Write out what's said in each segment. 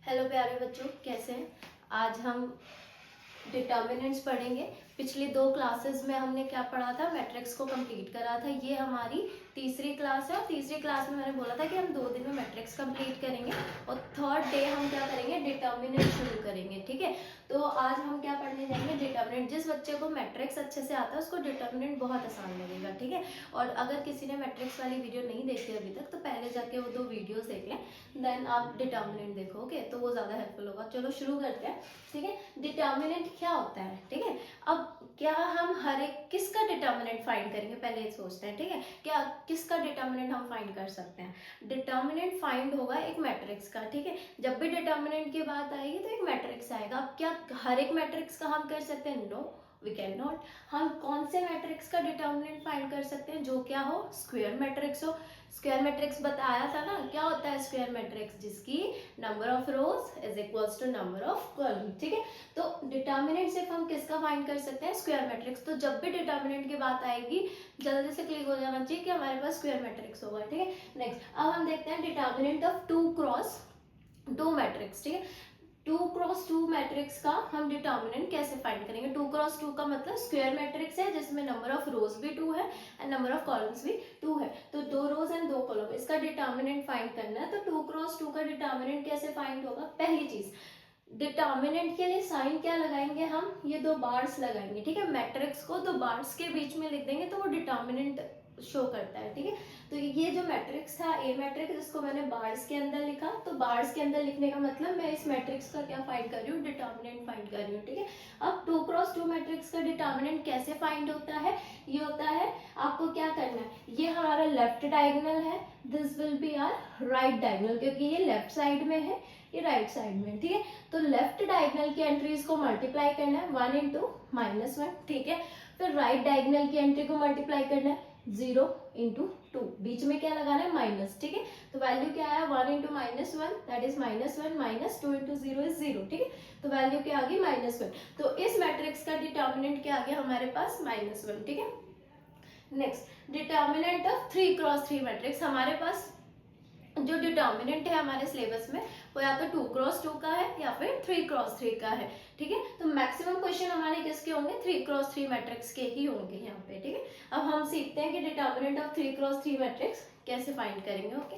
Hello प्यारे बच्चों, कैसे हैं। आज हम डिटर्मिनेंट्स पढ़ेंगे। पिछली दो क्लासेस में हमने क्या पढ़ा था, मैट्रिक्स को कंप्लीट करा था। ये हमारी तीसरी क्लास है और तीसरी क्लास में मैंने बोला था कि हम 2 दिन में मैट्रिक्स कंप्लीट करेंगे और थर्ड डे हम क्या करेंगे, डिटर्मिनेंट शुरू करेंगे। ठीक है, तो आज हम क्या पढ़ने जाएंगे, डिटर्मिनेंट। जिस बच्चे को मैट्रिक्स अच्छे से आता है उसको डिटर्मिनेंट बहुत आसान लगेगा। ठीक है, और अगर किसी ने मैट्रिक्स वाली वीडियो नहीं देखी अभी तक तो पहले जाके वो 2 वीडियोस देख लें, देन आप डिटर्मिनेंट देखोगे तो वो ज़्यादा हेल्पफुल होगा। चलो शुरू करते हैं। ठीक है, डिटर्मिनेंट क्या होता है। ठीक है, अब क्या हम हर एक किसका डिटर्मिनेंट फाइंड करेंगे, पहले ये सोचते हैं। ठीक है, क्या किसका डिटर्मिनेंट हम फाइंड कर सकते हैं। डिटर्मिनेंट फाइंड होगा एक मैट्रिक्स का। ठीक है, जब भी डिटर्मिनेंट की बात आएगी तो एक मैट्रिक्स आएगा। अब क्या हर एक मैट्रिक्स का हम कर सकते हैं, नो वी कैन नॉट। हम कौन से मैट्रिक्स का डिटर्मिनेंट फाइंड कर सकते हैं, जो क्या हो, स्क्वायर मैट्रिक्स हो। स्क्वायर मैट्रिक्स बताया था ना, क्या होता है स्क्वायर मैट्रिक्स, जिसकी number of rows is equals to number of column. ठीक है, तो डिटर्मिनेंट सिर्फ हम किसका फाइंड कर सकते हैं, स्क्वायर मैट्रिक्स। तो जब भी डिटर्मिनेंट की बात आएगी जल्दी से क्लिक हो जाना चाहिए कि हमारे पास स्क्वायर मैट्रिक्स होगा। ठीक है, नेक्स्ट अब हम देखते हैं डिटर्मिनेंट ऑफ 2 क्रॉस 2 मैट्रिक्स। ठीक है, 2 क्रॉस 2 मैट्रिक्स का हम डिटर्मिनेंट कैसे फाइंड करेंगे। 2 क्रॉस 2 का मतलब स्क्वायर मैट्रिक्स है जिसमें नंबर ऑफ रोज भी 2 है एंड नंबर ऑफ कॉलम्स भी 2 है, तो 2 रोज एंड 2 कॉलम, इसका डिटर्मिनेंट फाइंड करना है। तो 2 क्रॉस 2 का डिटर्मिनेंट कैसे फाइंड होगा, पहली चीज डिटर्मिनेंट के लिए साइन क्या लगाएंगे हम, ये 2 बार्स लगाएंगे। ठीक है, मैट्रिक्स को 2 बार्स के बीच में लिख देंगे तो वो डिटर्मिनेंट शो करता है। ठीक है, तो ये जो मैट्रिक्स था ए मैट्रिक्स, जिसको मैंने बार्स के अंदर लिखा, तो बार्स के अंदर लिखने का मतलब मैं इस मैट्रिक्स का क्या फाइंड कर रही हूँ, डिटर्मिनेंट फाइंड कर रही हूँ। ठीक है, अब 2 क्रॉस 2 मैट्रिक्स का डिटर्मिनेंट कैसे फाइंड होता है, ये होता है आपको क्या करना है, ये हमारा लेफ्ट डायगोनल है, this will be our right diagonal, क्योंकि ये लेफ्ट साइड में है, ये राइट साइड में। ठीक है, तो लेफ्ट डायगोनल की एंट्रीज को मल्टीप्लाई करना है 1 इंटू -1। ठीक है, फिर राइट डायगोनल की एंट्री को मल्टीप्लाई करना है 0 इंटू 2, बीच में क्या लगाना है, माइनस। ठीक है, तो वैल्यू क्या आया, 1 into -1 that is -1 minus 2 into 0 is 0। ठीक है, तो वैल्यू क्या आ गई, -1। तो इस मैट्रिक्स का डिटर्मिनेंट क्या आ गया हमारे पास, -1। ठीक है, next determinant of 3 cross 3 matrix. हमारे पास जो डिटर्मिनेंट है हमारे सिलेबस में वो या तो 2 क्रॉस 2 का है या फिर 3 क्रॉस 3 का है। ठीक है, तो मैक्सिमम क्वेश्चन हमारे किसके होंगे, 3 क्रॉस 3 मैट्रिक्स के ही होंगे यहाँ पे। ठीक है, अब हम सीखते हैं कि डिटर्मिनेंट ऑफ 3 क्रॉस 3 मैट्रिक्स कैसे फाइंड करेंगे। ओके,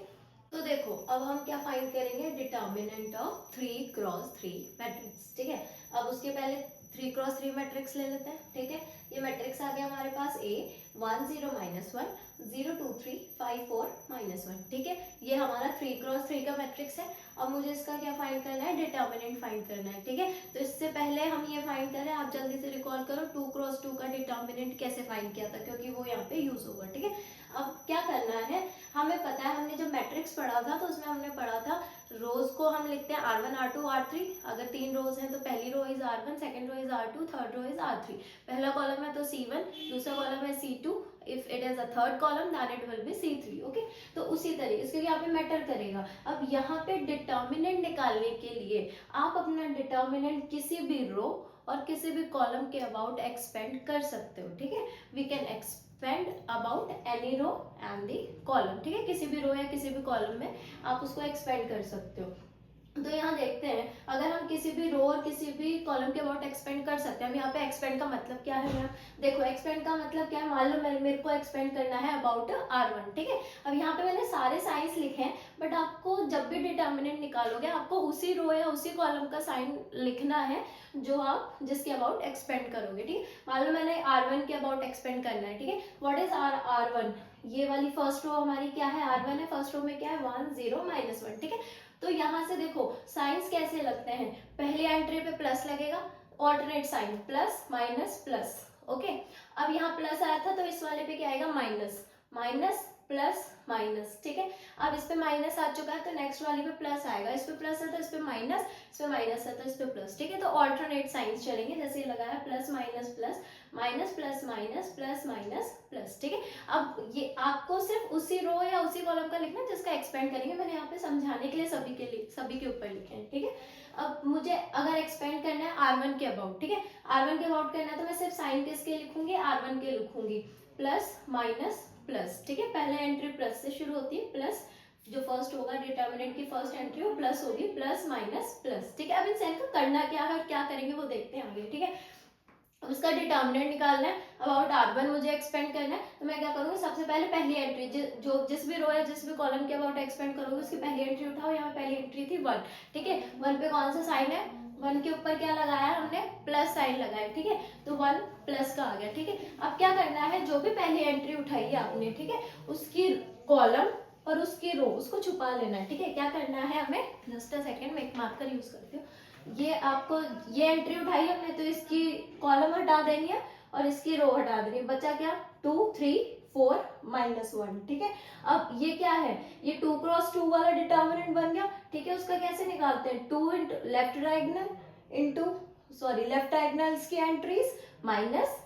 तो देखो अब हम क्या फाइंड करेंगे, डिटर्मिनेंट ऑफ 3 क्रॉस 3 मैट्रिक्स। ठीक है, अब उसके पहले 3 क्रॉस 3 मैट्रिक्स ले लेते हैं। ठीक है, ये मैट्रिक्स आ गया हमारे पास ए 1 0 -1 0 2 3 5 4 -1। ठीक है, ये हमारा 3 क्रॉस 3 का मैट्रिक्स है। अब मुझे इसका क्या फाइंड करना है, डिटर्मिनेंट फाइंड करना है। ठीक है, तो इससे पहले हम ये फाइंड करें, आप जल्दी से रिकॉल करो 2 क्रॉस 2 का डिटर्मिनेंट कैसे फाइंड किया था, क्योंकि वो यहाँ पे यूज होगा। ठीक है, अब क्या करना है, हमें पता है, हमने जब मैट्रिक्स पढ़ा था तो उसमें हमने पढ़ा था रोज को हम लिखते हैं R1 R2 R3। अगर 3 रोज हैं तो पहली row is R1, second row is R2, third row is R3। पहला कॉलम है तो C1, दूसरा कॉलम है C2, if it is a third column then it will be C3। Okay, तो उसी तरीके इसके लिए यहाँ पे मैटर करेगा। अब यहाँ पे डिटर्मिनेंट निकालने के लिए आप अपना डिटर्मिनेंट किसी भी रो और किसी भी कॉलम के अबाउट एक्सपेंड कर सकते हो। ठीक है, we can expand about any row and the column. ठीक है, किसी भी रो या किसी भी कॉलम में आप उसको एक्सपेंड कर सकते हो। तो यहाँ देखते हैं, अगर हम किसी भी रो और किसी भी कॉलम के अबाउट एक्सपेंड कर सकते हैं। यहाँ पे एक्सपेंड का मतलब क्या है मैम, देखो एक्सपेंड का मतलब क्या है, मान लो मेरे को एक्सपेंड करना है अबाउट R1। ठीक है, अब यहाँ पे मैंने सारे साइंस लिखे हैं, बट आपको जब भी डिटर्मिनेंट निकालोगे आपको उसी रो या उसी कॉलम का साइन लिखना है जो आप जिसके अबाउट एक्सपेंड करोगे। ठीक है, मान लो मैंने R1 के अबाउट एक्सपेंड करना है। ठीक है, व्हाट इज R1, ये वाली फर्स्ट रो हमारी क्या है, R1 है, फर्स्ट रो में क्या है 1 0 -1। ठीक है, तो यहाँ से देखो साइंस कैसे लगते हैं, पहली एंट्री पे प्लस लगेगा, alternate sign plus minus plus. Okay, अब यहाँ प्लस आया था तो इस वाले पे क्या आएगा, माइनस माइनस प्लस माइनस। ठीक है, अब इस पे माइनस आ चुका है तो नेक्स्ट वाली पे प्लस आएगा, इस पे प्लस है तो इस पे माइनस, इस पे माइनस है तो इस पे प्लस। ठीक है, तो ऑल्टरनेट साइंस चलेंगे, जैसे लगाया plus minus plus minus plus minus plus minus plus. ठीक है, अब ये आपको सिर्फ उसी रो या उसी कॉलम का लिखना है जिसका एक्सपेंड करेंगे। मैंने यहाँ पे समझाने के लिए सभी के ऊपर लिखे हैं। ठीक है, अब मुझे अगर एक्सपेंड करना है R1 के अबाउट, ठीक है, R1 के अबाउट करना है तो मैं सिर्फ साइन किसके लिखूंगी, R1 के लिखूंगी, प्लस माइनस प्लस। ठीक है, पहले एंट्री प्लस से शुरू होती है, प्लस जो फर्स्ट होगा डिटर्मिनेंट की फर्स्ट एंट्री वो प्लस होगी, प्लस माइनस प्लस, ठीक है। अब इन साइन का करना क्या है, क्या करेंगे वो देखते हैं आगे, ठीक है। अब इसका डिटर्मिनेंट निकालना है, अबाउट R1 मुझे एक्सपेंड करना है, तो मैं क्या करूँगी, सबसे पहले पहली एंट्री जो जिस भी रो या जिस भी कॉलम के अबाउट एक्सपेंड करूँगी उसकी पहली एंट्री उठाओ। यहाँ पहली एंट्री थी 1, ठीक है। 1 पे कौन सा साइन है, 1 के ऊपर क्या लगाया हमने, प्लस साइन लगाया, ठीक है। तो 1 प्लस का आ गया, ठीक है। अब क्या करना है, जो भी पहली एंट्री उठाई है आपने, ठीक है, उसकी कॉलम और उसकी रो उसको छुपा लेना है, ठीक है। क्या करना है हमें, जस्ट अ सेकेंड मैं एक मार्कर यूज करती हूँ। ये आपको ये एंट्री उठाई हमने तो इसकी कॉलम हटा देनी है और इसकी रो हटा देनी है, बचा क्या 2 3 4 -1, ठीक है। अब ये क्या है, ये 2 क्रॉस 2 वाला डिटर्मिनेंट बन गया, ठीक है। उसका कैसे निकालते हैं, 2 into left diagonal into left diagonals की एंट्रीज माइनस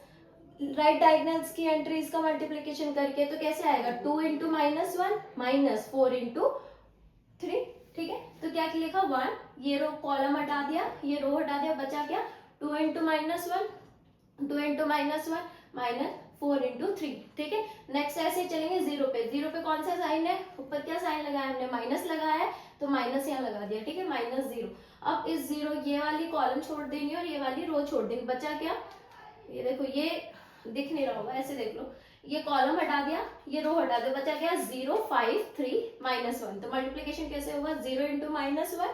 राइट डायगोनल्स की एंट्रीज का मल्टीप्लीकेशन करके, तो कैसे आएगा 2 इंटू -1 माइनस 4 इंटू 3, ठीक है। तो क्या लिखा 1, ये रो कॉलम हटा दिया, ये रो हटा दिया, बचा क्या 2 इंटू -1 2 इंटू -1 माइनस 4 इंटू 3, ठीक है। नेक्स्ट ऐसे चलेंगे 0 पे, 0 पे कौन सा साइन है, ऊपर क्या साइन लगाया हमने, माइनस लगाया है, तो माइनस यहाँ लगा दिया, ठीक है, -0। अब इस 0 ये वाली कॉलम छोड़ देंगे और ये वाली रो छोड़ देंगे, बचा क्या, ये देखो ये दिख नहीं रहा होगा, ऐसे देख लो, ये कॉलम हटा दिया, ये रो हटा दिया, बचा क्या 0 5 3 -1। तो मल्टीप्लीकेशन कैसे होगा, 0 इंटू -1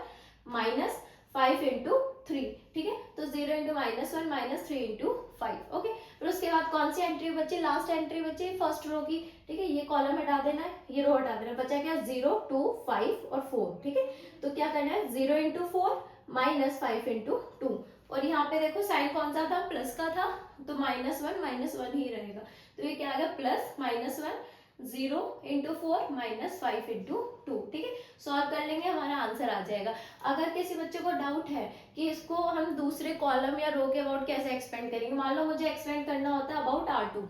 माइनस 5 इंटू 3, ठीक है। तो 0 इंटू -1 माइनस 3 इंटू 5, ओके। फिर उसके बाद कौन सी एंट्री बची, लास्ट एंट्री बची फर्स्ट रो की, ठीक है। ये कॉलम हटा देना है, ये रो हटा देना है, बचा क्या 0 2 5 और 4, ठीक है। तो क्या करना है 0 इंटू 4 माइनस 5 इंटू 2, और यहाँ पे देखो साइन कौन सा था, प्लस का था, तो -1 ही रहेगा। तो ये क्या आ गया प्लस -1 0 इंटू 4 -5 इंटू 2, ठीक है। सॉल्व कर लेंगे, हमारा आंसर आ जाएगा। अगर किसी बच्चे को डाउट है कि इसको हम दूसरे कॉलम या रो के अबाउट कैसे एक्सपेंड करेंगे, मान लो मुझे एक्सपेंड करना होता है अबाउट R2,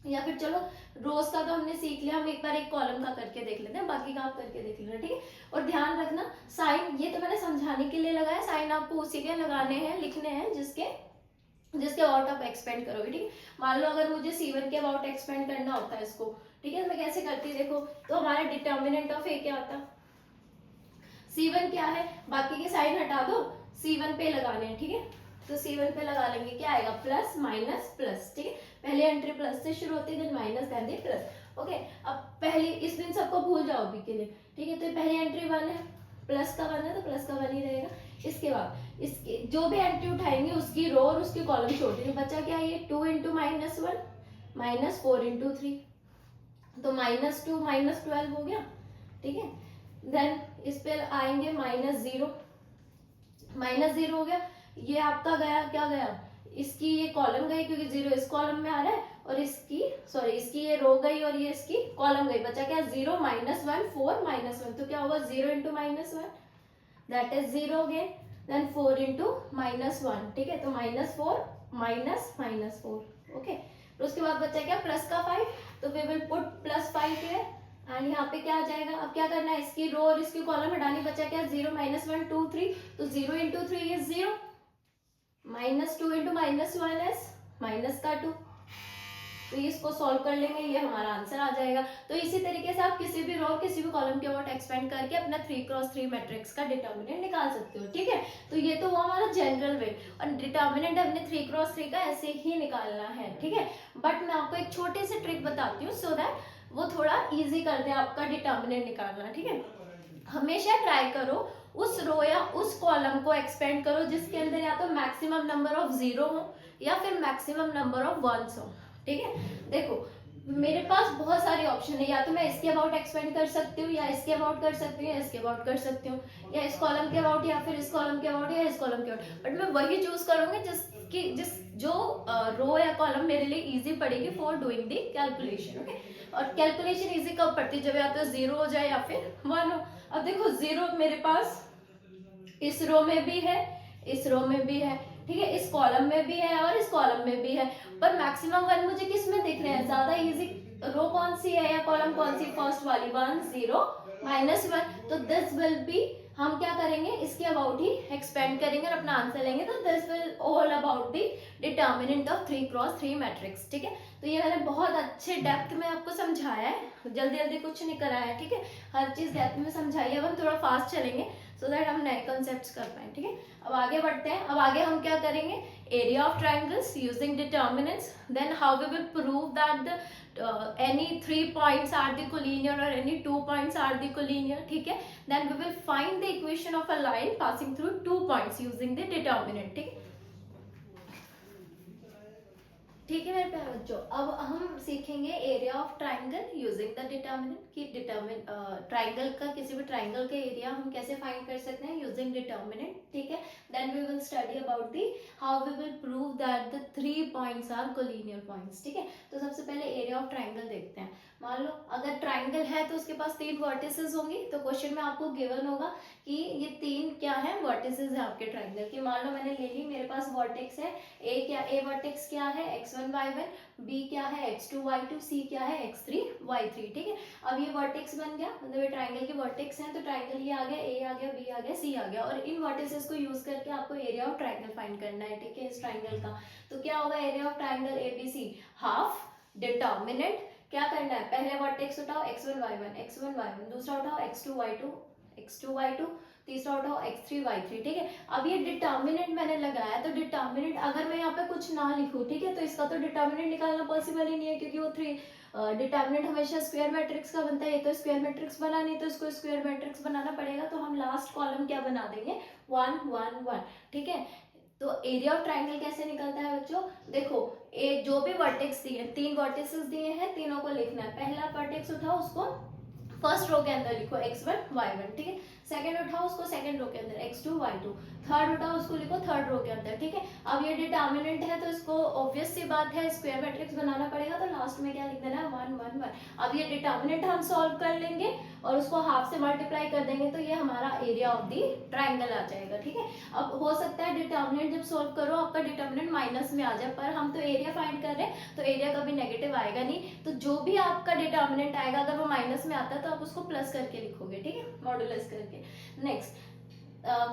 या फिर चलो रोज का तो हमने सीख लिया, हम एक बार एक कॉलम का करके देख लेते हैं, बाकी का आप करके देख लेना, ठीक है। और ध्यान रखना साइन ये तो मैंने समझाने के लिए लगाया, साइन आपको उसी के लगाने हैं, लिखने हैं जिसके अबाउट आप एक्सपेंड करोगे, ठीक है। मान लो अगर मुझे C1 के अबाउट एक्सपेंड करना होता है इसको, ठीक है, तो मैं कैसे करती देखो, तो हमारा डिटर्मिनेंट ऑफ ए क्या आता, C1 क्या है, बाकी के साइन हटा दो, C1 पे लगाने हैं, ठीक है। तो C1 पे लगा लेंगे, क्या आएगा प्लस माइनस प्लस, ठीक है। पहली एंट्री प्लस से शुरू होती है, then minus, then plus, okay. अब पहली इस दिन सबको भूल जाओ अभी के लिए, ठीक है। तो पहली एंट्री 1 है, प्लस का 1 है तो प्लस का 1 ही रहेगा। इसके बाद इसके जो भी एंट्री उठाएंगे उसकी रो और उसकी कॉलम छोड़ देंगे, बचा क्या ये 2 इंटू -1 माइनस 4 इंटू 3, तो -2 -12 हो गया, ठीक है। देन इस पे आएंगे -0 हो गया, ये आपका गया क्या गया, इसकी ये कॉलम गई क्योंकि 0 इस कॉलम में आ रहा है, और इसकी ये रो गई और ये इसकी कॉलम गई, बचा क्या 0 -1 4 -1, तो क्या होगा 0 into -1 that is 0 again, then 4 into -1, ठीक है। तो -4 -4, ओके। तो उसके बाद बचा क्या प्लस का 5, तो we will put +5 here, and यहाँ पे क्या आ जाएगा, अब क्या करना है, इसकी रो और इसकी कॉलम हटानी, बचा क्या 0 -1 2 3, तो 0 इंटू 3 इज 0, -2 इंटू -1 इज -2, तो इसको सॉल्व कर लेंगे, ये हमारा आंसर आ जाएगा। तो इसी तरीके से आप किसी भी रो किसी भी कॉलम के अबाउट एक्सपेंड करके अपना 3x3 मैट्रिक्स का डिटर्मिनेंट निकाल सकते हो, ठीक है। तो ये तो हुआ हमारा जनरल वे, और डिटर्मिनेंट हमने 3x3 का ऐसे ही निकालना है, ठीक है। बट मैं आपको एक छोटे से ट्रिक बताती हूँ सो दैट वो थोड़ा ईजी कर दे आपका डिटर्मिनेंट निकालना, ठीक है। हमेशा ट्राई करो उस रो या उस कॉलम को एक्सपेंड करो जिसके अंदर या तो मैक्सिमम नंबर ऑफ 0 हो या फिर मैक्सिमम नंबर ऑफ 1s हो, ठीक है। देखो मेरे पास बहुत सारे ऑप्शन है, या तो मैं इसके अबाउट एक्सपेंड कर सकती हूँ, या इसके अबाउट कर सकती हूँ, या इसके अबाउट कर सकती हूँ, या इस कॉलम के अबाउट, या फिर इस कॉलम के अबाउट, या इस कॉलम के अबाउट, बट मैं वही चूज करूंगी जो रो या कॉलम मेरे लिए इजी पड़ेगी for doing the calculation, okay. और कैलकुलेशन इजी कब पड़ती है, जब या तो 0 हो जाए या फिर 1 हो। अब देखो 0 मेरे पास इस रो में भी है, इस रो में भी है, ठीक है, इस कॉलम में भी है और इस कॉलम में भी है, पर मैक्सिमम 1 मुझे किस में दिख रहे हैं, ज्यादा इजी रो कौन सी है या कॉलम कौन सी, फर्स्ट वाली 1 0 -1, तो दिस विल बी हम क्या करेंगे, इसके अबाउट ही एक्सपेंड करेंगे और अपना आंसर लेंगे। तो this will all about the determinant of 3x3 matrix. ठीक है, तो ये मैंने बहुत अच्छे डेप्थ में आपको समझाया है, जल्दी जल्दी कुछ नहीं कराया है। ठीक है, हर चीज डेप्थ में समझाई है। अब हम थोड़ा फास्ट चलेंगे सो दैट हम नए कॉन्सेप्ट्स कर पाए। ठीक है, अब आगे बढ़ते हैं। अब आगे हम क्या करेंगे, area of triangles using determinants, then how we will prove that the any 3 points are the collinear or any 2 points are the collinear. ठीक है, then we will find the equation of a line passing through 2 points using the determinant. ठीक है, ठीक है मेरे प्यारे बच्चों, अब हम सीखेंगे area of triangle using the determinant कि ट्राइंगल का, किसी भी ट्राइंगल का एरिया हम कैसे फाइंड कर सकते हैं यूजिंग डिटर्मिनेंट। ठीक है, then we will study about the how we will prove that the 3 points are collinear points. ठीक है, तो सबसे पहले एरिया ऑफ ट्राइंगल देखते हैं। मान लो अगर ट्राइंगल है तो उसके पास 3 वर्टिसेस होंगी, तो क्वेश्चन में आपको गिवन होगा कि ये 3 क्या है, वर्टिसेस है आपके ट्राइंगल की। मान लो मैंने ले ली, मेरे पास वर्टेक्स है ए वर्टेक्स क्या है x1 y1, बी क्या है x2 y2, सी क्या है x3 y3। ठीक है, अब ये वर्टेक्स बन गया, मतलब ये ट्राइंगल के वर्टेक्स हैं, तो ट्राइंगल ये आ गया, ए आ गया, बी आ गया, सी आ गया, और इन वर्टिसेस को यूज करके आपको एरिया ऑफ ट्राइंगल फाइंड करना है। ठीक है, इस ट्राइंगल का तो क्या होगा, area of triangle ABC half determinant, क्या करना है, पहले वर्टेक्स उठाओ x1 y1, दूसरा उठाओ x2 y2, तीसरा उठाओ x3 y3। ठीक है, अब ये डिटर्मिनेंट मैंने लगाया, तो डिटर्मिनेंट अगर मैं यहाँ पे कुछ ना लिखूं, ठीक है, तो इसका तो डिटर्मिनेंट निकालना पॉसिबल ही नहीं है, क्योंकि वो 3 डिटर्मिनेंट हमेशा स्क्वायर मैट्रिक्स का बनता है। ये तो स्क्वायर मैट्रिक्स बना नहीं, तो इसको स्क्वायर मैट्रिक्स बनाना पड़ेगा। तो हम लास्ट कॉलम क्या बना देंगे, 1 1 1। ठीक है, तो एरिया ऑफ ट्राइंगल कैसे निकलता है बच्चों, देखो जो भी वर्टेक्स दिए, 3 वर्टिसेस दिए हैं, तीनों को लिखना है। पहला वर्टेक्स उठाओ, उसको फर्स्ट रो के अंदर लिखो x1 y1। ठीक है, सेकंड उठाओ उसको सेकंड रो के अंदर x2 y2, थर्ड उठाओ उसको लिखो थर्ड रो के अंदर। ठीक है, अब ये डिटर्मिनेंट है तो इसको ऑब्वियस सी बात है स्क्वायर मैट्रिक्स बनाना पड़ेगा, तो लास्ट में क्या लिख देना है, 1 1 1। अब ये डिटर्मिनेंट हम सॉल्व कर लेंगे और उसको हाफ से मल्टीप्लाई कर देंगे, तो ये हमारा एरिया ऑफ दी ट्राइंगल आ जाएगा। ठीक है, अब हो सकता है डिटर्मिनेंट जब सॉल्व करो आपका डिटर्मिनेंट माइनस में आ जाए, पर हम तो एरिया फाइंड कर रहे हैं, तो एरिया कभी नेगेटिव आएगा नहीं। तो जो भी आपका डिटर्मिनेंट आएगा, अगर वो माइनस में आता है तो आप उसको प्लस करके लिखोगे। ठीक है, मॉडुलस करके। Next,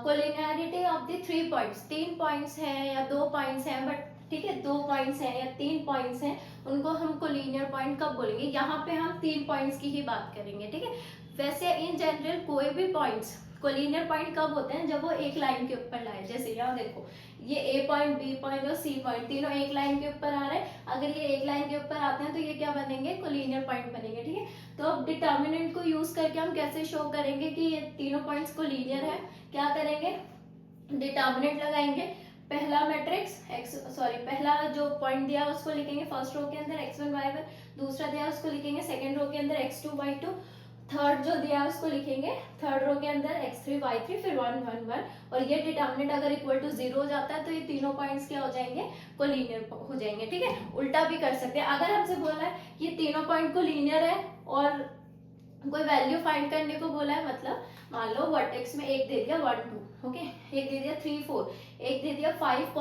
collinearity of the 3 points, 3 points हैं या 2 पॉइंट्स हैं, बट ठीक है 2 पॉइंट्स हैं या 3 पॉइंट्स हैं, उनको हम कोलिनियर पॉइंट कब बोलेंगे, यहाँ पे हम 3 पॉइंट्स की ही बात करेंगे। ठीक है, वैसे इन जनरल कोई भी पॉइंट्स कोलिनियर पॉइंट कब होते हैं, जब वो एक लाइन के ऊपर लाए। जैसे यहाँ देखो, ये ए पॉइंट, बी पॉइंट और सी पॉइंट तीनों एक लाइन के ऊपर आ रहे हैं। अगर ये एक लाइन के ऊपर आते हैं तो ये क्या बनेंगे, कोलिनियर पॉइंट बनेंगे। ठीक है, तो अब डिटर्मिनेंट को यूज करके हम कैसे शो करेंगे कि ये तीनों पॉइंट्स कोलिनियर है। क्या करेंगे, डिटर्मिनेंट लगाएंगे, पहला मैट्रिक्स पहला जो पॉइंट दिया उसको लिखेंगे फर्स्ट रो के अंदर x1 y1, दूसरा दिया उसको लिखेंगे सेकंड रो के अंदर x2 y2, थर्ड जो दिया उसको लिखेंगे थर्ड रो के अंदर x3 y3, फिर 1 1 1। और ये डिटर्मिनेंट अगर इक्वल टू 0 हो जाता है तो ये तीनों पॉइंट्स क्या हो जाएंगे, कोलिनियर हो जाएंगे। ठीक है, उल्टा भी कर सकते हैं। अगर हमसे बोला है ये तीनों पॉइंट कोलिनियर है और कोई वैल्यू फाइंड करने को बोला है, मतलब मान लो वर्टेक्स में एक दे दिया 1 2, ओके, एक दे दिया 3 4, एक दे दिया 5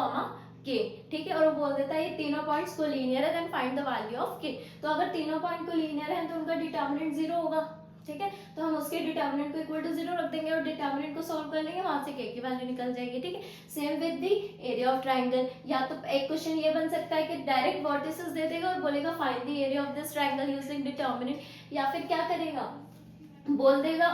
k। ठीक है, और वो बोल देता है ये तीनों पॉइंट्स कोलिनियर है, then find the value of k। तो अगर तीनों पॉइंट कोलिनियर है तो उनका डिटर्मिनेंट 0 होगा। ठीक है, तो हम उसके डिटर्मिनेंट को इक्वल टू 0 रख देंगे और डिटर्मिनेंट को सॉल्व कर लेंगे, वहां से k की वैल्यू निकल जाएगी। ठीक है, same with the area of triangle. या तो एक क्वेश्चन ये बन सकता है कि डायरेक्ट वर्टिसेस दे देगा और बोलेगा find the area of this triangle using determinant, या फिर क्या करेगा, बोल देगा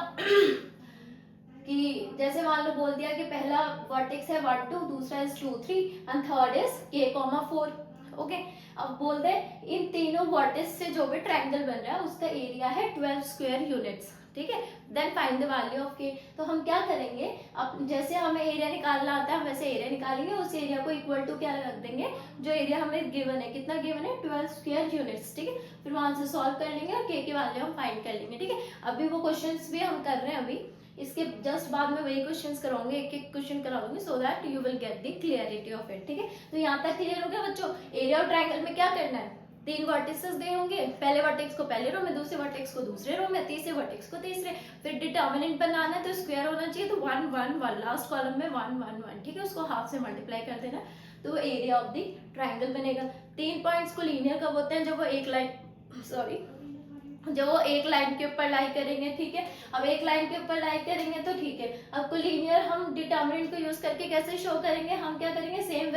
कि जैसे मान लो बोल दिया कि पहला वर्टेक्स है 1 2, दूसरा is 2 3 and third is k 4। Okay, अब बोल दे इन तीनों वर्टेक्स से जो भी ट्रायंगल बन रहा है उसका एरिया है 12 स्क्वायर यूनिट्स। ठीक है, then find the value of k। तो हम क्या करेंगे, अब जैसे हमें एरिया निकालना आता है हम वैसे एरिया निकालेंगे, उस एरिया को इक्वल टू क्या रख देंगे, जो एरिया हमें गिवन है, कितना गिवन है 12 स्क्वायर यूनिट्स। ठीक है, फिर वहां से सॉल्व कर लेंगे और k की वैल्यू हम फाइंड कर लेंगे। ठीक है, अभी वो क्वेश्चंस भी हम कर रहे हैं, अभी इसके जस्ट बाद में वही क्वेश्चंस कराऊंगे, एक एक क्वेश्चन कराऊंगी, so that you will get the clarity of it. ठीक है, तो यहाँ तक क्लियर हो गया बच्चों। एरिया ऑफ ट्रायंगल में क्या करना है, 3 वर्टिसेस दे होंगे, पहले वर्टेक्स को पहले रो में, दूसरे वर्टेक्स को दूसरे रो में, तीसरे वर्टेक्स को तीसरे, फिर डिटर्मिनेंट बनाना है तो स्क्वायर होना चाहिए, तो 1 1 1 लास्ट कॉलम में 1 1 1। ठीक है, उसको हाफ से मल्टीप्लाई कर देना तो एरिया ऑफ द ट्राइंगल बनेगा। 3 पॉइंट्स को लीनियर कब होते हैं, जब वो एक लाइन जब वो एक लाइन के ऊपर लाई करेंगे, ठीक है। अब एक लाइन के ऊपर लाई करेंगे तो ठीक है। अब कोलिनियर हम डिटर्मिनेंट को यूज करके कैसे शो करेंगे, हम क्या करेंगे, सेम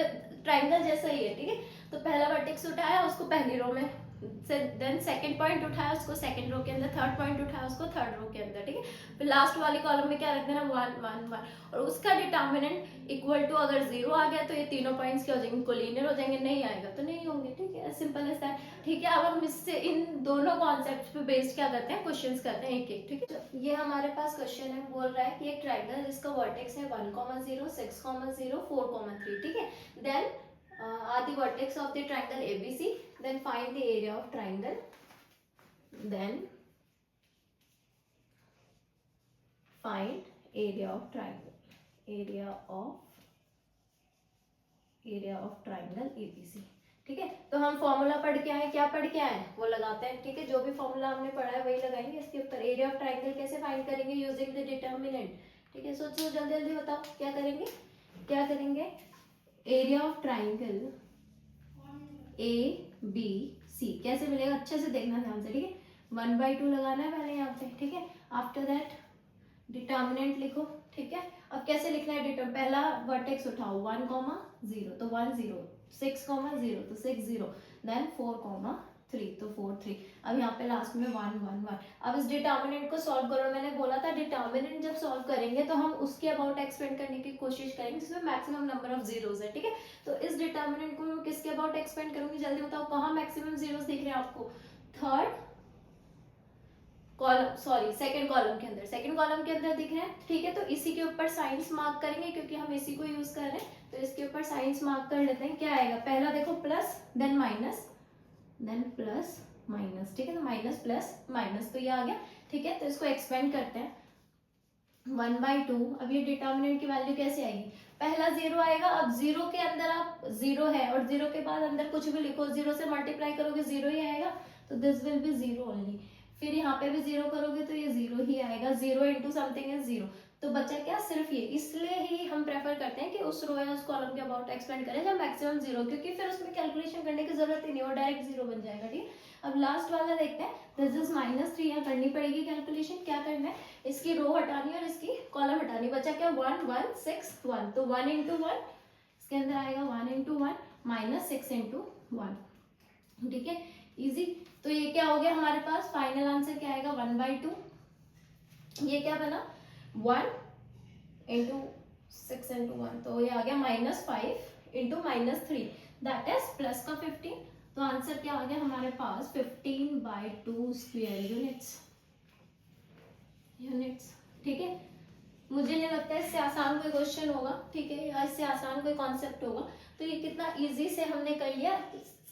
ट्राइंगल जैसा ही है, ठीक है। तो पहला वर्टेक्स उठाया उसको पहली रो में, देन सेकंड पॉइंट उठाया उसको सेकंड रो के अंदर, थर्ड पॉइंट उठाया उसको थर्ड रो के अंदर, ठीक है। फिर लास्ट वाली कॉलम में क्या रख देना, 1 1 1, और उसका डिटर्मिनेंट इक्वल टू अगर 0 आ गया तो ये तीनों पॉइंट्स क्या हो जाएंगे, कोलिनियर हो जाएंगे, नहीं आएगा तो नहीं होंगे, ठीक है। सिंपल एज दैट, ठीक है। अब हम इससे इन दोनों कॉन्सेप्ट पे बेस्ड क्या करते हैं, क्वेश्चंस करते हैं एक एक, ठीक है। ये हमारे पास क्वेश्चन है, बोल रहा है कि एक ट्राइंगल जिसका वर्टेक्स है 1, 0, 6, 0, 4, 3, ठीक है। Then are the vertex of the triangle ABC, then find the area of triangle, then find area of triangle, area of triangle ABC, ठीक है। तो हम फॉर्मूला पढ़ के आए, क्या पढ़ के आए वो लगाते हैं, ठीक है। जो भी फॉर्मूला हमने पढ़ा है वही लगाएंगे इसके ऊपर। एरिया ऑफ ट्राइंगल कैसे फाइंड करेंगे, यूजिंग द डिटर्मिनेंट, ठीक है। सोचो जल्दी जल्दी बताओ क्या करेंगे, क्या करेंगे। एरिया ऑफ ट्राइंगल ABC कैसे मिलेगा, अच्छे से देखना ध्यान से, ठीक है। 1/2 लगाना है पहले यहाँ पे, ठीक है। आफ्टर दैट डिटर्मिनेंट लिखो, ठीक है। अब कैसे लिखना है डिटर्म, पहला वर्टेक्स उठाओ 1, 0 तो 1 0, 6, 0 तो 6 0, देन 4, 3 तो 4 3। अब यहाँ पे लास्ट में 1 1 1। अब इस डिटर्मिनेंट को सॉल्व करो। मैंने बोला था डिटर्मिनेंट जब सॉल्व करेंगे तो हम उसके अबाउट एक्सपेंड करने की कोशिश करेंगे जिसमें मैक्सिमम नंबर ऑफ जीरोज है, ठीक है। तो इस डिटर्मिनेंट को मैं किसके अबाउट एक्सपेंड करूंगी, जल्दी बताओ कहाँ मैक्सिमम जीरोज दिख रहे हैं आपको, third column, sorry second column के अंदर, सेकंड कॉलम के अंदर दिख रहे हैं, ठीक है। तो इसी के ऊपर साइंस मार्क करेंगे क्योंकि हम इसी को यूज कर रहे हैं, तो इसके ऊपर साइंस मार्क कर लेते हैं। क्या आएगा, पहला देखो plus, then minus, then plus minus, ठीक है। तो माइनस प्लस माइनस, तो ये आ गया, ठीक है। तो इसको एक्सपेंड करते हैं 1/2। अब ये डिटर्मिनेंट की वैल्यू कैसे आएगी, पहला 0 आएगा। अब 0 के अंदर आप 0 है और 0 के बाद अंदर कुछ भी लिखो, 0 से मल्टीप्लाई करोगे 0 ही आएगा, तो दिस विल बी 0 ओनली। फिर यहाँ पे भी 0 करोगे तो ये 0 ही आएगा, 0 इंटू समथिंग इज 0, तो बचा क्या, सिर्फ ये। इसलिए ही हम प्रेफर करते हैं कि उस रो या उस कॉलम के अबाउट एक्सपेंड करें जब मैक्सिमम 0, क्योंकि फिर उसमें कैलकुलेशन करने की जरूरत ही नहीं, वो डायरेक्ट 0 बन जाएगा, ठीक है। अब लास्ट वाला देखते हैं, दिस इज -3, यहाँ करनी पड़ेगी कैलकुलेशन। क्या करना है, इसकी रो हटानी है और इसकी कॉलम हटानी। बचा क्या, 1 1 6 1, तो 1 इंटू 1 इसके अंदर आएगा, 1 इंटू 1 माइनस 6 इंटू 1, ठीक है, इजी। तो ये क्या हो गया हमारे पास, फाइनल आंसर क्या आएगा, 1/2। ये क्या बना, 1 इंटू 6 इंटू 1, तो ये आ गया -5 इंटू -3, दैट इज प्लस का 15। तो आंसर क्या आ गया हमारे पास, 15/2 स्क्वायर यूनिट्स, ठीक है। मुझे नहीं लगता इससे आसान कोई क्वेश्चन होगा, ठीक है, या इससे आसान कोई कॉन्सेप्ट होगा। तो ये कितना इजी से हमने कर लिया।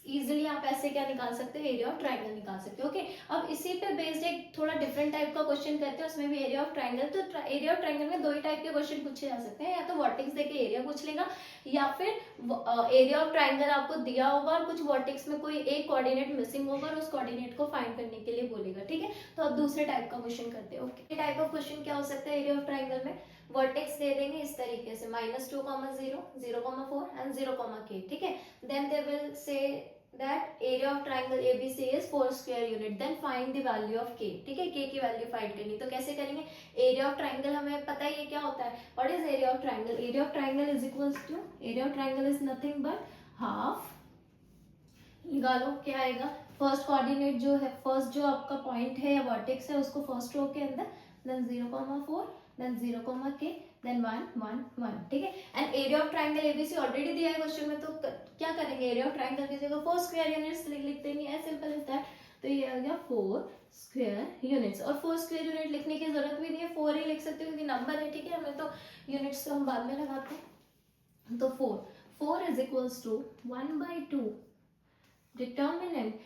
इजीली आप ऐसे क्या निकाल सकते हो, एरिया ऑफ ट्राइंगल निकाल सकते हो, ओके। अब इसी पे बेस्ड एक थोड़ा डिफरेंट टाइप का क्वेश्चन करते हैं, उसमें भी एरिया ऑफ ट्राइंगल। तो एरिया ऑफ ट्राइंगल में दो ही टाइप के क्वेश्चन पूछे जा सकते हैं, या तो वर्टेक्स देके एरिया पूछ लेगा, या फिर एरिया ऑफ ट्राइंगल आपको दिया होगा और कुछ वर्टेक्स में कोई एक कोऑर्डिनेट मिसिंग होगा और उस कोऑर्डिनेट को फाइंड करने के लिए बोलेगा, ठीक है। तो अब दूसरे टाइप का क्वेश्चन करते हैं, ओके। टाइप ऑफ क्वेश्चन क्या हो सकता है एरिया ऑफ ट्राइंगल में, वर्टेक्स दे देंगे इस तरीके से, -2, 0, 0, 4 एंड 0, k, ठीक है। Then they will say that area of triangle ABC is 4 square unit, then find the value of k, ठीक है। k की वैल्यू फाइंड करनी, तो कैसे करेंगे, एरिया ऑफ ट्राइंगल हमें पता ही है क्या होता है, what is area of triangle, area of triangle is equals to, area of triangle is nothing but half, निकालो क्या आएगा, फर्स्ट कोऑर्डिनेट जो है, फर्स्ट जो आपका पॉइंट है या वर्टेक्स है उसको फर्स्ट रो के अंदर, देन 0, 4, देन 0, k, देन 1 1 1, ठीक है। And area of triangle ABC already दिया है क्वेश्चन में, तो क्या करेंगे, एरिया ऑफ ट्राइंगल की जगह 4 स्क्वायर यूनिट्स लिख देंगे, एज सिंपल एज दैट। तो ये आ गया 4 स्क्वायर यूनिट्स, और 4 स्क्वायर यूनिट लिखने की जरूरत भी नहीं है, 4 ही लिख सकते हो क्योंकि नंबर है, ठीक है। हमें तो यूनिट्स तो हम बाद में लगाते हैं। तो 4 is equals to 1/2 determinant,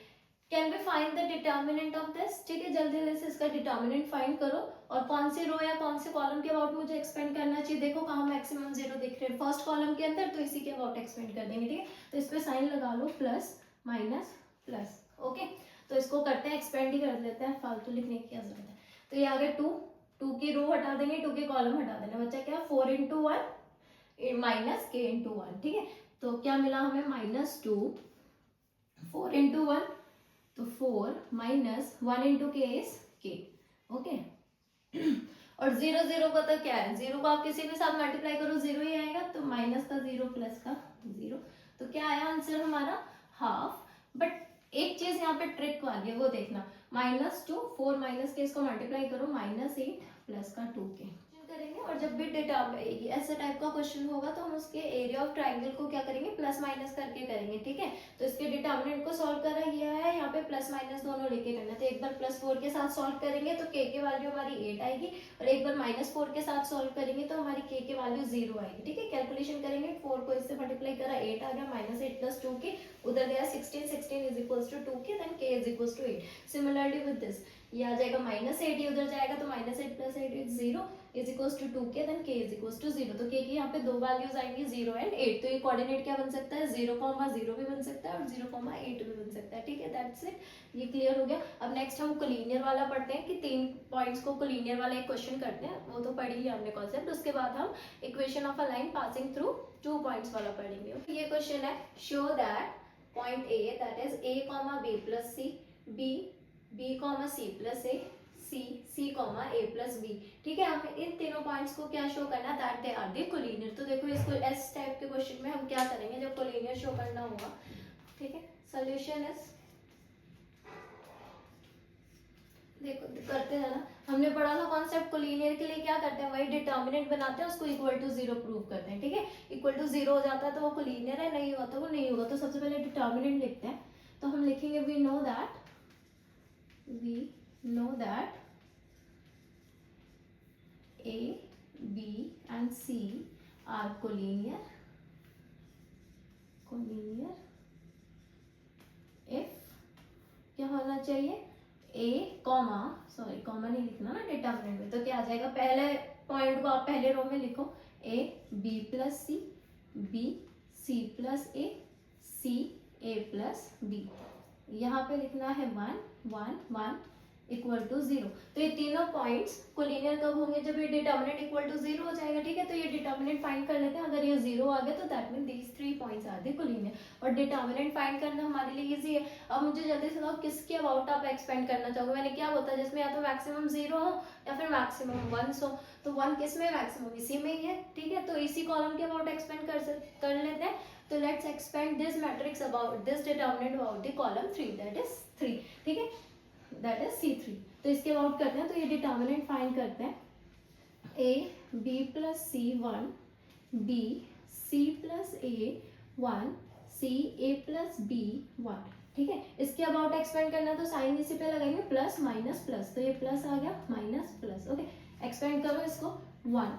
can be find the determinant of this, ठीक है। जल्दी जल्दी से इसका डिटर्मिनेंट फाइंड करो, और कौन सी रो या कौन से कॉलम के अबाउट मुझे एक्सपेंड करना चाहिए, देखो कहाँ मैक्सिमम 0 दिख रहे हैं, फर्स्ट कॉलम के अंदर, तो इसी के अबाउट एक्सपेंड कर देंगे, ठीक है। तो इस पे साइन लगा लो, प्लस माइनस प्लस, ओके। तो इसको करते हैं, एक्सपेंड ही कर देते हैं, फालतू लिखने की क्या जरूरत है। तो ये आ गया 2 की रो हटा देंगे, 2 के कॉलम हटा देना, बच्चा क्या, 4 इंटू 1 माइनस k इंटू 1, ठीक है। तो क्या मिला हमें, -2, 4 इंटू 1, तो 4 माइनस 1 इंटू के इज के, ओके। और 0 0 का तो क्या है, 0 को आप किसी के साथ मल्टीप्लाई करो 0 ही आएगा, तो माइनस का 0 प्लस का 0, तो क्या आया आंसर हमारा हाफ। बट एक चीज यहाँ पे ट्रिक वाली है, वो देखना, -2 4 माइनस के इसको मल्टीप्लाई करो -8 प्लस का 2k करेंगे। और जब भी डेटा ऐसे टाइप का क्वेश्चन होगा तो हम उसके एरिया ऑफ ट्राइंगल को क्या करेंगे, प्लस माइनस करके करेंगे, ठीक है। तो इसके डिटर्मिनेंट को सॉल्व करा गया है, यहाँ पे प्लस माइनस दोनों लेके करना है। तो एक बार +4 के साथ सॉल्व करेंगे तो k की वैल्यू हमारी 8 आएगी, और एक बार -4 के साथ सॉल्व करेंगे तो हमारी k की वैल्यू 0 आएगी, ठीक है। कैलकुलेशन करेंगे, 4 को इससे मल्टीप्लाई करा 8 आ गया, -8 + 2k, उधर गया 16 16 is equal to 2k, then k is equal to 8। Similarly with this, ये आ जाएगा -8, उधर जाएगा तो -8 + 8 is 0 is equal to 2k, then k is equal to 0। तो k की यहाँ पे दो वैल्यूज आएंगी 0 एंड 8, तो ये कोऑर्डिनेट क्या बन सकता है, 0,0 भी बन सकता है और 0,8 भी बन सकता है, ठीक है। दैट्स इट, ये क्लियर हो गया। अब नेक्स्ट हम कोलिनियर वाला पढ़ते हैं कि 3 पॉइंट्स को कोलिनियर वाला एक क्वेश्चन करते हैं, वो तो पढ़ ही लिया हमने कॉन्सेप्ट। उसके बाद हम equation of a line passing through 2 points वाला पढ़ेंगे। ये क्वेश्चन है, show that point A that is A, B + C, B, C + A, C, A + B, ठीक है। हमें इन तीनों पॉइंट्स को क्या शो करना, that they are the collinear. तो देखो इसको इस टाइप के क्वेश्चन में हम क्या करेंगे जब कोलिनियर शो करना होगा, ठीक है। सॉल्यूशन इज, देखो करते जाना, हमने पढ़ा था कॉन्सेप्ट, कोलिनियर के लिए क्या करते हैं, वही डिटर्मिनेंट बनाते हैं, उसको इक्वल टू 0 प्रूव करते हैं, ठीक है। इक्वल टू 0 हो जाता है तो वो कोलिनियर है, नहीं हुआ तो वो नहीं होगा। तो सबसे पहले डिटर्मिनेंट लिखते हैं, तो हम लिखेंगे we know that A, B and C are collinear if क्या होना चाहिए, A, कॉमा नहीं लिखना ना डिटर्मिनेंट में, तो क्या आ जाएगा, पहले पॉइंट को आप पहले रो में लिखो, A, B + C, B, C + A, C, A + B। यहाँ पे लिखना है 1 1 1 इक्वल टू 0। तो ये तीनों पॉइंट्स कोलिनियर कब होंगे, जब ये डिटर्मिनेंट इक्वल टू 0 हो जाएगा, ठीक है। तो ये डिटर्मिनेंट फाइंड कर लेते हैं, अगर ये 0 आ गया तो that mean these 3 points are the collinear. और डिटर्मिनेंट फाइंड करना हमारे लिए इजी है। अब मुझे जल्दी से बताओ किसके अबाउट आप एक्सपेंड करना चाहोगे। मैंने क्या बोलता है, जिसमें या तो मैक्सिमम 0 हो या फिर मैक्सिमम 1 हो। तो 1 किस में, मैक्सिमम इसी में ही है, ठीक है। तो इसी कॉलम के अबाउट एक्सपेंड कर लेते हैं। तो let's expand this matrix about this determinant about the column 3, that is 3, ठीक है, दैट इज C3। तो इसके अबाउट करते हैं, तो ये डिटर्मिनेंट फाइंड करते हैं, A, B + C 1, B, C + A 1, C, A + B 1, ठीक है। इसके अबाउट एक्सपेंड करना तो साइन इसी पे लगाएंगे, प्लस माइनस प्लस, तो ये प्लस आ गया, माइनस प्लस, ओके। एक्सपेंड करो इसको 1।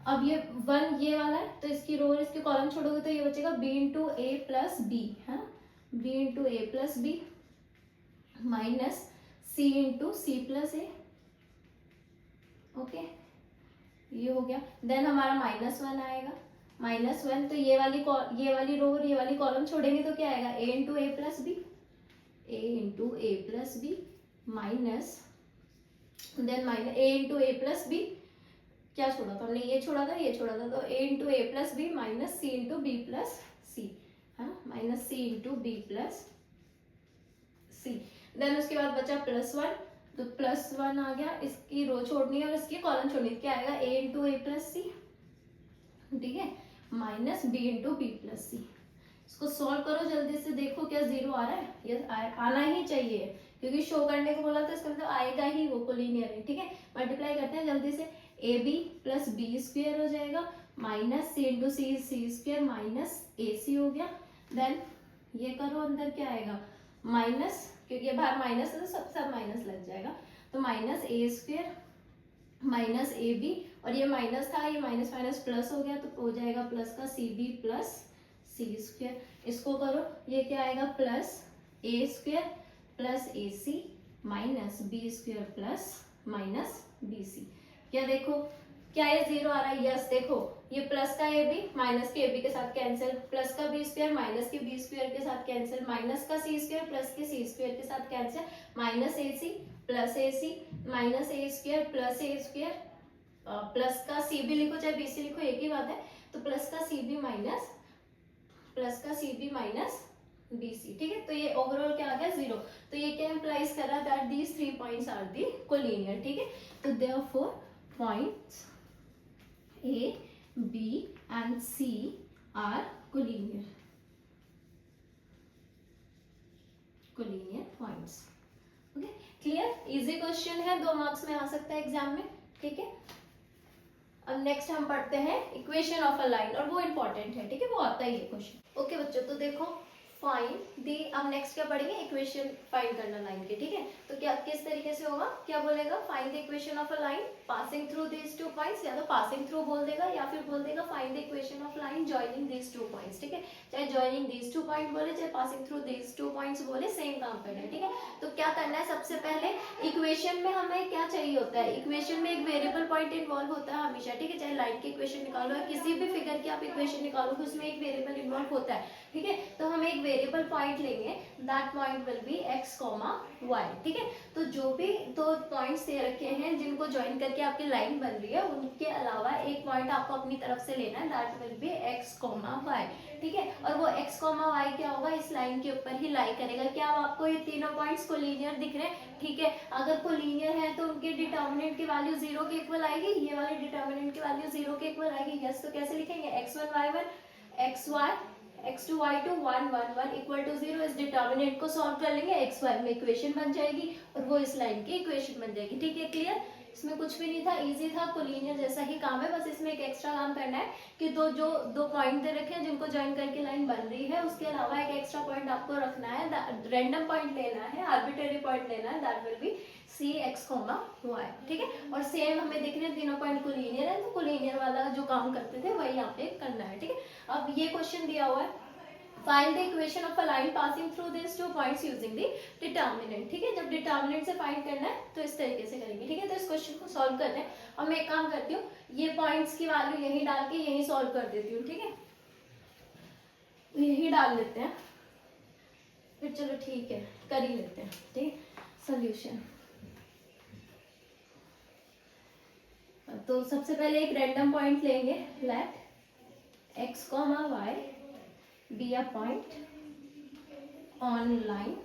अब ये 1 ये वाला है, तो इसकी रो और इसके कॉलम छोड़ोगे तो ये बचेगा B × A + B, है ना, B × A + B minus C × C + A, okay, ये हो गया। देन हमारा -1 आएगा, -1, तो ये वाली रो और ये वाली कॉलम छोड़ेंगे तो क्या आएगा, A × A + B, A × A + B minus, then A × A + B, क्या छोड़ा था हमने, ये छोड़ा था, तो A × A + B minus C × B + C, है ना, minus C × B + C। Then उसके बाद बचा +1, तो +1 आ गया, इसकी रो छोड़नी है और इसकी कॉलम छोड़नी है, क्या आएगा, A × A + C, ठीक है, माइनस B × B + C। इसको सॉल्व करो जल्दी से, देखो क्या 0 आ रहा है, ये आना ही चाहिए, क्योंकि शो करने को बोला तो इसका मतलब आएगा ही, वो कोलिनियर है, ठीक है। मल्टीप्लाई करते हैं जल्दी से, AB + B² हो जाएगा, minus C × C² minus AC हो गया। देन ये करो, अंदर क्या आएगा, माइनस, क्योंकि ये बाहर माइनस है तो सब माइनस लग जाएगा, तो -A² माइनस AB, और ये माइनस था, ये माइनस माइनस प्लस हो गया, तो हो जाएगा प्लस का CB + C²। इसको करो, ये क्या आएगा, +A² + AC minus B² + BC। क्या देखो, क्या ये 0 आ रहा है, यस। देखो ये प्लस का AB माइनस के AB के साथ कैंसिल, प्लस का B² माइनस के B² के साथ कैंसिल, माइनस का C² प्लस के C² के साथ cancel, -AC + AC minus A² + A², plus का CB लिखो चाहे BC लिखो एक ही बात है, तो प्लस का CB माइनस BC, ठीक है। तो ये ओवरऑल क्या आ गया 0। तो ये क्या इम्प्लाइज कर रहा है that these 3 points are the collinear, ठीक है। तो therefore points A, B and C are collinear points, okay clear. Easy question है, 2 मार्क्स में आ सकता है एग्जाम में, ठीक है। अब नेक्स्ट हम पढ़ते हैं इक्वेशन ऑफ अ लाइन, और वो इंपॉर्टेंट है, ठीक है, वो आता ही है क्वेश्चन। ओके बच्चों, तो देखो फाइंड दी, अब नेक्स्ट क्या पढ़ेंगे, इक्वेशन फाइंड करना लाइन की, ठीक है। तो क्या किस तरीके से होगा, क्या बोलेगा, find the equation of a line passing through these 2 points, या तो पासिंग थ्रू बोल देगा या फिर बोल देगा find the equation of line joining these 2 points, ठीक है। चाहे जॉइनिंग दीज 2 पॉइंट बोले, चाहे पासिंग थ्रू दीज 2 पॉइंट्स बोले, सेम काम करना है, ठीक है। तो क्या करना है, सबसे पहले इक्वेशन में हमें क्या चाहिए होता है, इक्वेशन में एक वेरिएबल पॉइंट इन्वॉल्व होता है हमेशा, ठीक है। चाहे लाइन की इक्वेशन निकालो या किसी भी फिगर की आप इक्वेशन निकालो, उसमें एक वेरिएबल इन्वॉल्व होता है, ठीक है। तो हम एक वेरिएबल पॉइंट लेंगे, that point will be x, y, ठीक है। तो जो भी 2 पॉइंट्स दे रखे हैं जिनको ज्वाइन करके आपकी लाइन बन रही है, उनके अलावा एक पॉइंट आपको अपनी तरफ से लेना है, that will B x, y, ठीक है। और वो x, y क्या होगा, इस लाइन के ऊपर ही लाई करेगा। क्या आपको ये तीनों पॉइंट्स कोलिनियर दिख रहे हैं, ठीक है। अगर कोलिनियर है तो उनके डिटर्मिनेंट की वैल्यू 0 के इक्वल आएगी, ये वाले डिटर्मिनेंट की वैल्यू 0 के इक्वल आएगी, यस। तो कैसे लिखेंगे, x1 y1 xy x2 y2 1 1 1 equal to 0। इस डिटर्मिनेंट को सॉल्व कर लेंगे, एक्स वाई में इक्वेशन बन जाएगी और वो इस लाइन की इक्वेशन बन जाएगी, ठीक है। क्लियर, इसमें कुछ भी नहीं था, इजी था, कोलिनियर जैसा ही काम है, बस इसमें एक एक्स्ट्रा काम करना है कि दो पॉइंट दे रखे हैं जिनको ज्वाइन करके लाइन बन रही है, उसके अलावा एक एक्स्ट्रा पॉइंट आपको रखना है, रैंडम पॉइंट लेना है, आर्बिट्रेरी पॉइंट लेना है, that will be C x, y, ठीक है। और सेम हमें दिख रहे हैं तीनों पॉइंट कोलिनियर है, तो कोलिनियर वाला जो काम करते थे वही यहाँ पे करना है, ठीक है। अब ये क्वेश्चन दिया हुआ है, find the equation of a line passing through this 2 points using the determinant, ठीक है। जब डिटर्मिनेंट से फाइंड करना है तो इस तरीके से करेंगे, ठीक है। तो इस क्वेश्चन को सॉल्व करना है, और मैं एक काम करती हूँ, ये पॉइंट्स की वैल्यू यही डाल के यही सॉल्व कर देती हूँ, ठीक है। यही डाल लेते हैं, फिर चलो ठीक है कर ही लेते हैं, ठीक। सोल्यूशन, तो सबसे पहले एक रैंडम पॉइंट लेंगे, late x, y be a point on line,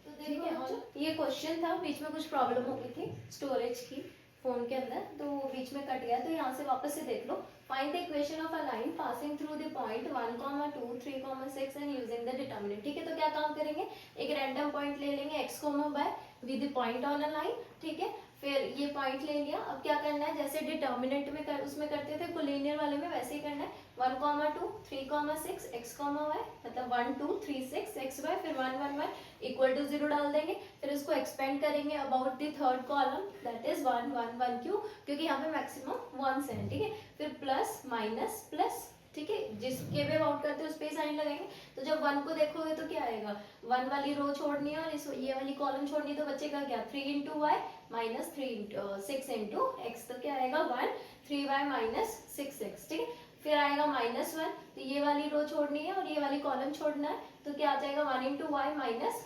तो देखो ये क्वेश्चन था, बीच में कुछ प्रॉब्लम हो गई थी स्टोरेज की फोन के अंदर, तो वो बीच में कट गया, तो यहाँ से वापस से देख लो। Find the equation of a line passing through the point 1, 2, 3, 6 and using the determinant, ठीक है। तो क्या काम करेंगे, एक रैंडम पॉइंट ले लेंगे x, y with the point on a line, ठीक है। फिर ये पॉइंट ले लिया, अब क्या करना है, जैसे डिटर्मिनेंट में उसमें करते थे कोलिनियर वाले में, वैसे ही करना है, 1, 2, 3, 6 x, y, मतलब 1, 2, 3, 6 x, y, फिर 1, 1, 1 इक्वल टू 0 डाल देंगे, फिर इसको एक्सपेंड करेंगे about the third column, that is 1, 1, 1 क्यों, क्योंकि यहाँ पे मैक्सिमम 1 है, ठीक है। फिर प्लस माइनस प्लस, ठीक है, जिसके भी अबाउट करते हैं उस पे साइन लगाएंगे। तो जब 1 को देखोगे तो क्या आएगा, 1 वाली रो छोड़नी है और इस ये वाली कॉलम छोड़नी है, तो बचेगा क्या, 3 into Y minus 6 into X, तो क्या आएगा 1, 3y माइनस 6x, ठीक है। फिर आएगा -1, तो ये वाली रो छोड़नी है और ये वाली कॉलम छोड़ना है, तो क्या आ जाएगा 1 into Y minus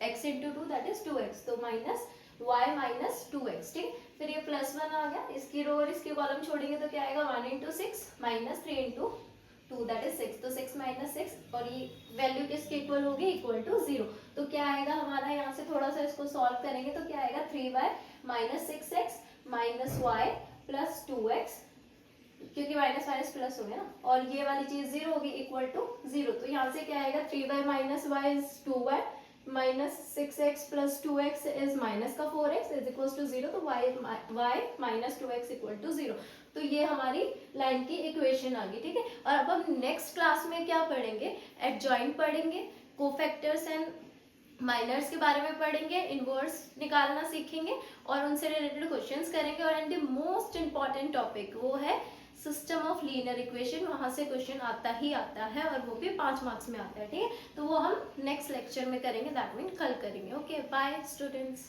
x into 2 that is 2x, तो माइनस y माइनस 2x, ठीक। फिर ये +1 आ गया, इसकी रो और इसकी कॉलम छोड़ेंगे तो क्या आएगा 1 into 6 minus 3 into 2 that is 6, तो 6 माइनस 6 और ये वैल्यू किसके इक्वल होगी, इक्वल टू 0। तो क्या आएगा हमारा, यहाँ से थोड़ा सा इसको सॉल्व करेंगे तो क्या आएगा 3y minus 6x minus y plus 2x, क्योंकि माइनस माइनस प्लस हो गया ना, और ये वाली चीज 0 होगी, इक्वल टू 0। तो यहाँ से क्या आएगा 3y minus y is 2y minus 6x plus 2x is minus का 4x इज इक्वल टू 0, तो y minus 2x equal to 0। तो ये हमारी लाइन की इक्वेशन आ गई, ठीक है। और अब हम नेक्स्ट क्लास में क्या पढ़ेंगे, एडजॉइंट पढ़ेंगे, कोफैक्टर्स एंड माइनर्स के बारे में पढ़ेंगे, इनवर्स निकालना सीखेंगे और उनसे रिलेटेड क्वेश्चंस करेंगे। और and the most important topic वो है सिस्टम ऑफ लीनियर इक्वेशन, वहां से क्वेश्चन आता ही आता है और वो भी 5 मार्क्स में आता है, ठीक है। तो वो हम नेक्स्ट लेक्चर में करेंगे, दैट मीन कल करेंगे। Okay bye students.